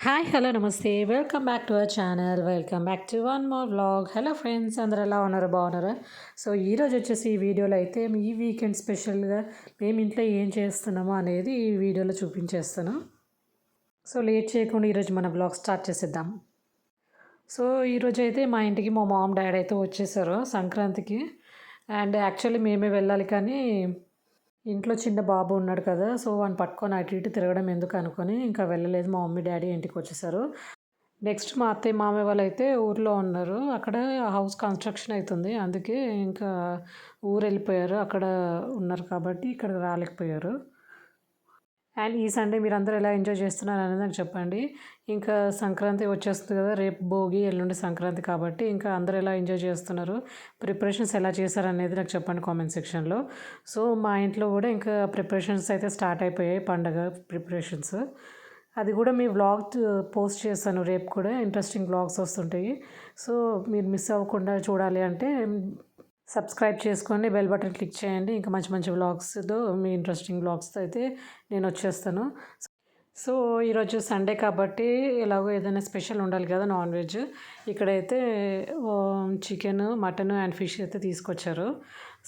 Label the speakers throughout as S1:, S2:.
S1: Hi hello నమస్తే welcome back to our channel welcome back to one more vlog. Hello friends, అందరు ఎలా ఉన్నారు? బాగున్నారా? సో ఈరోజు వచ్చేసి ఈ వీడియోలో అయితే ఈ వీకెండ్ స్పెషల్గా మేము ఇంట్లో ఏం చేస్తున్నామో అనేది ఈ వీడియోలో చూపించేస్తాను. సో లేట్ చేయకుండా ఈరోజు మన వ్లాగ్ స్టార్ట్ చేసేద్దాం. సో ఈరోజు అయితే మా ఇంటికి మా మామ్ డాడీ అయితే వచ్చేసారు సంక్రాంతికి. అండ్ యాక్చువల్లీ మేమే వెళ్ళాలి కానీ ఇంట్లో చిన్న బాబు ఉన్నాడు కదా, సో వాడిని పట్టుకొని అటు ఇటు తిరగడం ఎందుకు అనుకొని ఇంకా వెళ్ళలేదు. మా మమ్మీ డాడీ ఇంటికి వచ్చేసారు. నెక్స్ట్ మా అత్తయ్య మామయ్య వాళ్ళు అయితే ఊర్లో ఉన్నారు. అక్కడ హౌస్ కన్స్ట్రక్షన్ అవుతుంది, అందుకే ఇంకా ఊరు వెళ్ళిపోయారు. అక్కడ ఉన్నారు కాబట్టి ఇక్కడ రాలేకపోయారు. అండ్ ఈ సండే మీరు అందరూ ఎలా ఎంజాయ్ చేస్తున్నారు అనేది నాకు చెప్పండి. ఇంకా సంక్రాంతి వచ్చేస్తుంది కదా, రేపు భోగి ఎల్లుండి సంక్రాంతి కాబట్టి ఇంకా అందరూ ఎలా ఎంజాయ్ చేస్తున్నారు, ప్రిపరేషన్స్ ఎలా చేశారు అనేది నాకు చెప్పండి కామెంట్ సెక్షన్లో. సో మా ఇంట్లో కూడా ఇంకా ప్రిపరేషన్స్ అయితే స్టార్ట్ అయిపోయాయి, పండగ ప్రిపరేషన్స్. అది కూడా మీ వ్లాగ్ పోస్ట్ చేస్తాను రేపు కూడా. ఇంట్రెస్టింగ్ వ్లాగ్స్ వస్తుంటాయి. సో మీరు మిస్ అవ్వకుండా చూడాలి అంటే సబ్స్క్రైబ్ చేసుకోండి, బెల్ బటన్ క్లిక్ చేయండి. ఇంకా మంచి మంచి వ్లాగ్స్తో, మీ ఇంట్రెస్టింగ్ వ్లాగ్స్తో అయితే నేను వచ్చేస్తాను. సో ఈరోజు సండే కాబట్టి ఎలాగో ఏదైనా స్పెషల్ ఉండాలి కదా, నాన్ వెజ్. ఇక్కడైతే చికెన్, మటన్ అండ్ ఫిష్ అయితే తీసుకొచ్చారు.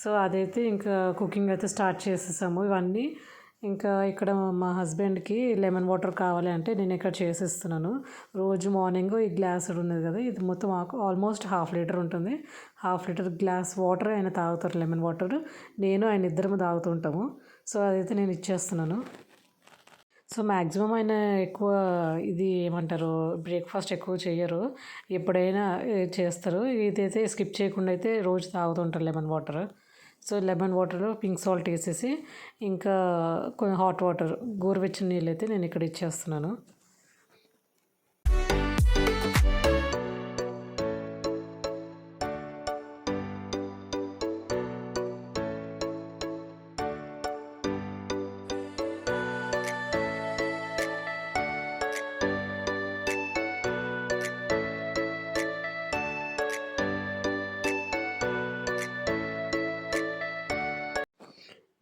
S1: సో అదైతే ఇంకా కుకింగ్ అయితే స్టార్ట్ చేసేసాము. ఇవన్నీ ఇంకా ఇక్కడ మా హస్బెండ్కి లెమన్ వాటర్ కావాలి అంటే నేను ఇక్కడ చేసేస్తున్నాను. రోజు మార్నింగ్ ఈ గ్లాస్ ఉన్నది కదా, ఇది మొత్తం ఆల్మోస్ట్ 1/2 లీటర్ ఉంటుంది. 1/2 లీటర్ గ్లాస్ వాటర్ ఆయన తాగుతారు, లెమన్ వాటర్. నేను ఆయన ఇద్దరం తాగుతుంటాము. సో అదైతే నేను ఇచ్చేస్తున్నాను. సో మ్యాక్సిమం ఆయన ఎక్కువ ఇది ఏమంటారు, బ్రేక్ఫాస్ట్ ఎక్కువ చేయరు, ఎప్పుడైనా చేస్తారు. ఇదైతే స్కిప్ చేయకుండా అయితే రోజు తాగుతుంటారు లెమన్ వాటర్. సో లెమన్ వాటర్లో పింక్ సాల్ట్ వేసేసి ఇంకా కొంచెం హాట్ వాటర్, గోరువెచ్చని నీళ్ళు అయితే నేను ఇక్కడ ఇచ్చేస్తున్నాను.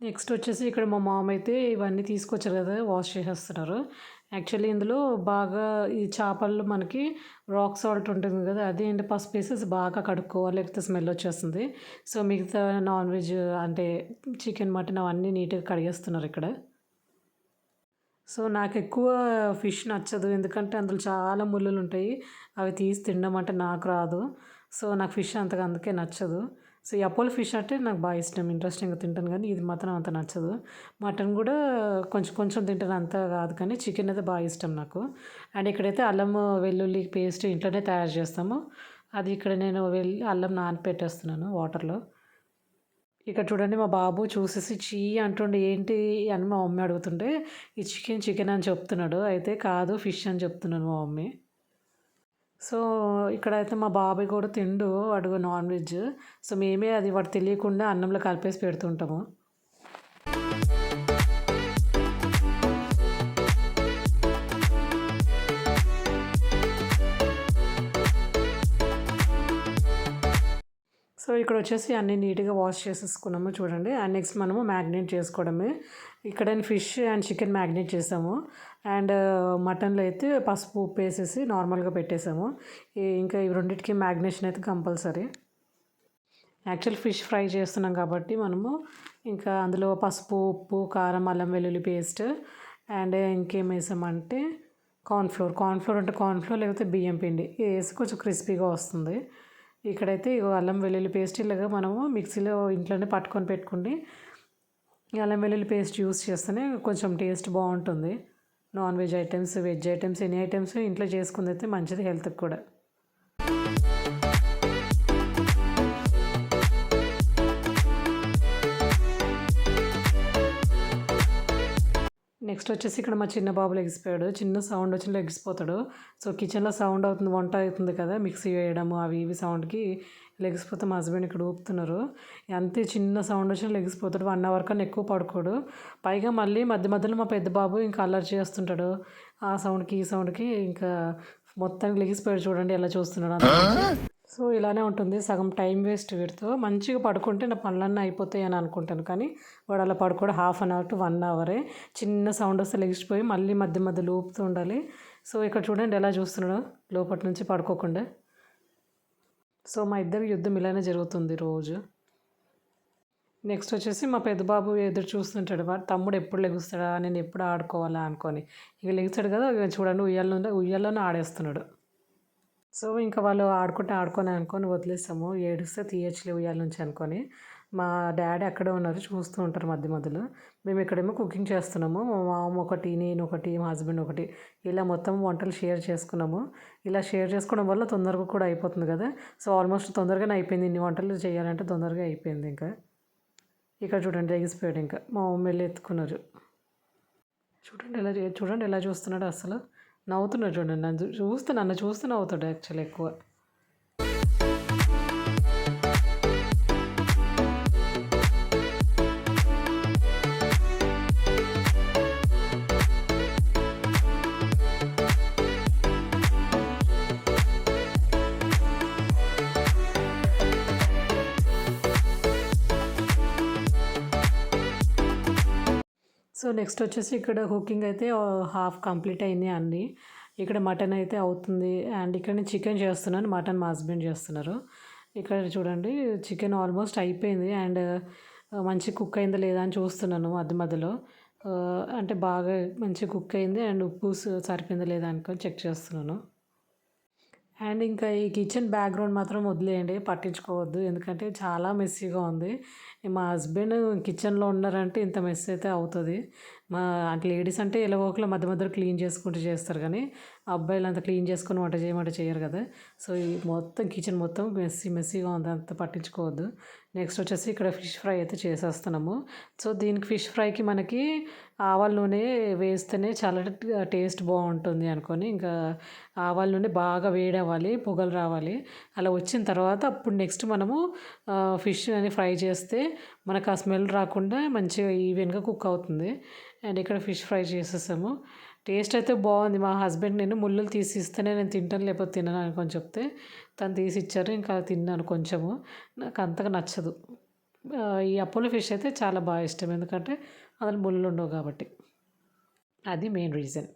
S1: నెక్స్ట్ వచ్చేసి ఇక్కడ మా మామ అయితే ఇవన్నీ తీసుకొచ్చారు కదా, వాష్ చేసేస్తున్నారు. యాక్చువల్లీ ఇందులో బాగా ఈ చేపల్లో మనకి రాక్ సాల్ట్ ఉంటుంది కదా, అది అండ్ పసుపు వేసేసి బాగా కడుక్కోవాలి, లేకపోతే స్మెల్ వచ్చేస్తుంది. సో మిగతా నాన్ వెజ్ అంటే చికెన్, మటన్ అవన్నీ నీట్గా కడిగేస్తున్నారు ఇక్కడ. సో నాకు ఎక్కువ ఫిష్ నచ్చదు, ఎందుకంటే అందులో చాలా ముళ్ళులు ఉంటాయి. అవి తీసి తినడం అంటే నాకు రాదు. సో నాకు ఫిష్ అంతగా అందుకే నచ్చదు. సో ఈ అపోలో ఫిష్ అంటే నాకు బాగా ఇష్టం, ఇంట్రెస్టింగ్గా తింటాను. కానీ ఇది మాత్రం అంత నచ్చదు. మటన్ కూడా కొంచెం కొంచెం తింటాను, అంత కాదు. కానీ చికెన్ అయితే బాగా ఇష్టం నాకు. అండ్ ఇక్కడైతే అల్లం వెల్లుల్లి పేస్ట్ ఇంట్లోనే తయారు చేస్తాము. అది ఇక్కడ నేను అల్లం నానపెట్టేస్తున్నాను వాటర్లో. ఇక్కడ చూడండి, మా బాబు చూసేసి చీ అంటుండే, ఏంటి అని మా మమ్మీ అడుగుతుంటే ఈ చికెన్ చికెన్ అని చెప్తున్నాడు. అయితే కాదు, ఫిష్ అని చెప్తున్నాను మా మమ్మీ. సో ఇక్కడైతే మా బాబాయ్ కూడా తిండు వాడు నాన్ వెజ్. సో మేమే అది వాడు తెలియకుండా అన్నంలో కలిపేసి పెడుతుంటాము. సో ఇక్కడ వచ్చేసి అన్నీ నీట్గా వాష్ చేసేసుకున్నాము చూడండి. అండ్ నెక్స్ట్ మనము మ్యాగ్నేట్ చేసుకోవడమే. ఇక్కడ ఫిష్ అండ్ చికెన్ మ్యాగ్నేట్ చేసాము. అండ్ మటన్లో అయితే పసుపు, ఉప్పు వేసేసి నార్మల్గా పెట్టేసాము. ఇంకా ఈ రెండింటికి మ్యాగ్నేషన్ అయితే కంపల్సరీ. యాక్చువల్ ఫిష్ ఫ్రై చేస్తున్నాం కాబట్టి మనము ఇంకా అందులో పసుపు, ఉప్పు, కారం, అల్లం వెల్లుల్లి పేస్ట్ అండ్ ఇంకేం వేసామంటే కార్న్ఫ్లోర్ అంటే కార్న్ఫ్లోర్ లేకపోతే బియ్యం పిండి వేసి కొంచెం క్రిస్పీగా వస్తుంది. ఇక్కడైతే అల్లం వెల్లుల్లి పేస్ట్ ఇలాగా మనము మిక్సీలో ఇంట్లోనే పట్టుకొని పెట్టుకుంటే అల్లం వెల్లుల్లి పేస్ట్ యూస్ చేస్తేనే కొంచెం టేస్ట్ బాగుంటుంది. Non veg items, veg items, any items ఇంట్లో చేసుకుంది అయితే మంచిది హెల్త్కి కూడా. నెక్స్ట్ వచ్చేసి ఇక్కడ మా చిన్న బాబు లెగిసిపోయాడు. చిన్న సౌండ్ వచ్చి లెగిసిపోతాడు. సో కిచెన్లో సౌండ్ అవుతుంది, వంట అవుతుంది కదా, మిక్సీ వేయడము అవి ఇవి సౌండ్కి లెగిసిపోతే మా హస్బెండ్ ఇక్కడ ఊపుతున్నారు. అంతే, చిన్న సౌండ్ వచ్చినా లెగిసిపోతాడు. 1 అవర్ కన్నా ఎక్కువ పడుకోడు. పైగా మళ్ళీ మధ్య మధ్యలో మా పెద్ద బాబు ఇంకా అల్లరి చేస్తుంటాడు. ఆ సౌండ్కి ఈ సౌండ్కి ఇంకా మొత్తానికి లెగిసిపోయాడు. చూడండి ఎలా చూస్తున్నాడు. సో ఇలానే ఉంటుంది, సగం టైం వేస్ట్ వీడితో. మంచిగా పడుకుంటే నా పనులన్నీ అయిపోతాయి అని అనుకుంటాను, కానీ వాడు అలా పడుకోవడం 1/2 అవర్ టు 1 అవరే. చిన్న సౌండ్ వస్తే లెగిసిపోయి మళ్ళీ మధ్య మధ్యలో ఊపుతూ ఉండాలి. సో ఇక్కడ చూడండి ఎలా చూస్తున్నాడో లోపటి నుంచి పడుకోకుండా. సో మా ఇద్దరి యుద్ధం ఇలానే జరుగుతుంది రోజు. నెక్స్ట్ వచ్చేసి మా పెద్ద బాబు ఎదురు చూస్తుంటాడు, వాడు తమ్ముడు ఎప్పుడు లెగుస్తాడా, నేను ఎప్పుడు ఆడుకోవాలా అనుకొని. ఇక లెగుస్తాడు కదా, ఇక చూడండి ఉయ్యాల్లోనే ఆడేస్తున్నాడు. సో ఇంకా వాళ్ళు ఆడుకుంటే ఆడుకొని అనుకొని వదిలేస్తాము, ఏడుస్తే తీయచ్చులే ఉయ్యాల నుంచి అనుకొని. మా డాడీ అక్కడే ఉన్నారు, చూస్తూ ఉంటారు మధ్య మధ్యలో. మేము ఇక్కడేమో కుకింగ్ చేస్తున్నాము, మా మామ ఒకటి, నేను ఒకటి, మా హస్బెండ్ ఒకటి, ఇలా మొత్తం వంటలు షేర్ చేసుకున్నాము. ఇలా షేర్ చేసుకోవడం వల్ల తొందరగా కూడా అయిపోతుంది కదా. సో ఆల్మోస్ట్ తొందరగానే అయిపోయింది, ఇన్ని వంటలు చేయాలంటే తొందరగా అయిపోయింది. ఇంకా ఇక్కడ చూడండి ఎగిసిపోయాడు, ఇంకా మా మమ్మీ వెళ్ళి ఎత్తుకున్నారు. చూడండి ఎలా చూస్తున్నాడు, అసలు నవ్వుతున్నాడు చూడండి. నన్ను చూస్తే నవ్వుతాడు యాక్చువల్లీ ఎక్కువ. సో నెక్స్ట్ వచ్చేసి ఇక్కడ కుకింగ్ అయితే హాఫ్ కంప్లీట్ అయింది అన్నీ. ఇక్కడ మటన్ అయితే అవుతుంది, అండ్ ఇక్కడ నేను చికెన్ చేస్తున్నాను, మటన్ మా హస్బెండ్ చేస్తున్నారు. ఇక్కడ చూడండి చికెన్ ఆల్మోస్ట్ అయిపోయింది, అండ్ మంచి కుక్ అయిందా లేదా అని చూస్తున్నాను మధ్య మధ్యలో. అంటే బాగా మంచి కుక్ అయింది, అండ్ ఉప్పు సరిపోయిందా లేదా అనుకొని చెక్ చేస్తున్నాను. అండ్ ఇంకా ఈ కిచెన్ బ్యాక్గ్రౌండ్ మాత్రం వదిలేయండి, పట్టించుకోవద్దు, ఎందుకంటే చాలా మెస్సీగా ఉంది. మా హస్బెండ్ కిచెన్లో ఉన్నారంటే ఇంత మెస్ అయితే అవుతుంది. మా అంటే లేడీస్ అంటే ఎలాగో ఒకలా మధ్య మధ్యలో క్లీన్ చేసుకుంటూ చేస్తారు, కానీ అబ్బాయిలు అంతా క్లీన్ చేసుకుని వంట చేయమంటే చేయరు కదా. సో ఈ మొత్తం కిచెన్ మొత్తం మెస్సీగా ఉంది, అంత పట్టించుకోవద్దు. నెక్స్ట్ వచ్చేసి ఇక్కడ ఫిష్ ఫ్రై అయితే చేసేస్తున్నాము. సో దీనికి ఫిష్ ఫ్రైకి మనకి ఆవాల నూనె వేస్తేనే చాలా టేస్ట్ బాగుంటుంది అనుకొని, ఇంకా ఆవాల నూనె బాగా వేడవ్వాలి, పొగలు రావాలి. అలా వచ్చిన తర్వాత అప్పుడు నెక్స్ట్ మనము ఫిష్ అని ఫ్రై చేస్తే మనకు ఆ స్మెల్ రాకుండా మంచిగా ఈవెన్గా కుక్ అవుతుంది. అండ్ ఇక్కడ ఫిష్ ఫ్రై చేసేసాము. టేస్ట్ అయితే బాగుంది. మా హస్బెండ్ నేను ముళ్ళులు తీసి ఇస్తేనే నేను తింటాను, లేకపోతే తినను అనుకొని చెప్తే తను తీసి ఇచ్చారు, ఇంకా తిన్నాను కొంచెము. నాకు అంతగా నచ్చదు. ఈ అపోలో ఫిష్ అయితే చాలా బాగా ఇష్టం, ఎందుకంటే అందులో ముళ్ళు ఉండవు కాబట్టి. అది మెయిన్ రీజన్.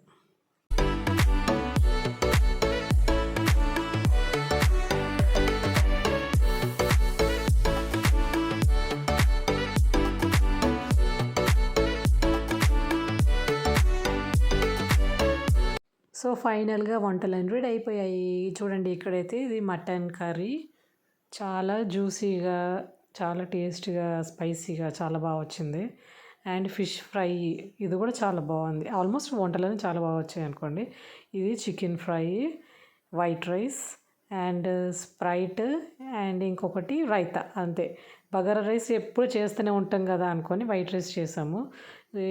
S1: సో ఫైనల్గా వంటలన్నీ రెడీ అయిపోయాయి. చూడండి ఇక్కడైతే ఇది మటన్ కర్రీ, చాలా జ్యూసీగా, చాలా టేస్ట్గా, స్పైసీగా చాలా బాగా వచ్చింది. అండ్ ఫిష్ ఫ్రై ఇది కూడా చాలా బాగుంది. ఆల్మోస్ట్ వంటలన్నీ చాలా బాగా వచ్చాయి అనుకోండి. ఇది chicken fry, white rice, and Sprite, and ఇంకొకటి రైతా, అంతే. బగారా రైస్ ఎప్పుడు చేస్తూనే ఉంటాం కదా అనుకొని వైట్ రైస్ చేసాము.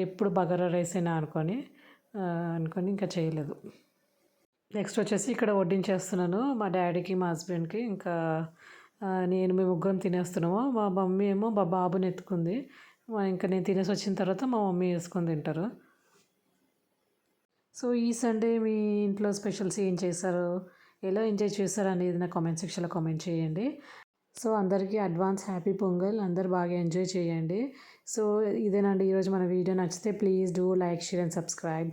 S1: ఎప్పుడు బగారా రైస్ అయినా అనుకొని ఇంకా చేయలేదు. నెక్స్ట్ వచ్చేసి ఇక్కడ వడ్డించేస్తున్నాను మా డాడీకి, మా హస్బెండ్కి, ఇంకా మేము ముగ్గురం తినేస్తున్నాము. మా మమ్మీ ఏమో మా బాబుని ఎత్తుకుంది. ఇంకా నేను తినేసి వచ్చిన తర్వాత మా మమ్మీ వేసుకొని తింటారు. సో ఈ సండే మీ ఇంట్లో స్పెషల్స్ ఏం చేశారు, ఎలా ఎంజాయ్ చేశారు అనేది నా కామెంట్ సెక్షన్లో కామెంట్ చేయండి. సో అందరికీ అడ్వాన్స్ హ్యాపీ పొంగల్, అందరు బాగా ఎంజాయ్ చేయండి. సో ఇదేనండి ఈరోజు మన వీడియో. నచ్చితే please do like, share and subscribe.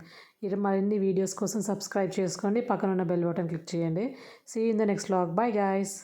S1: మరిన్ని వీడియోస్ కోసం సబ్స్క్రైబ్ చేసుకోండి, పక్కన ఉన్న బెల్ బటన్ క్లిక్ చేయండి. See in the next vlog. Bye guys.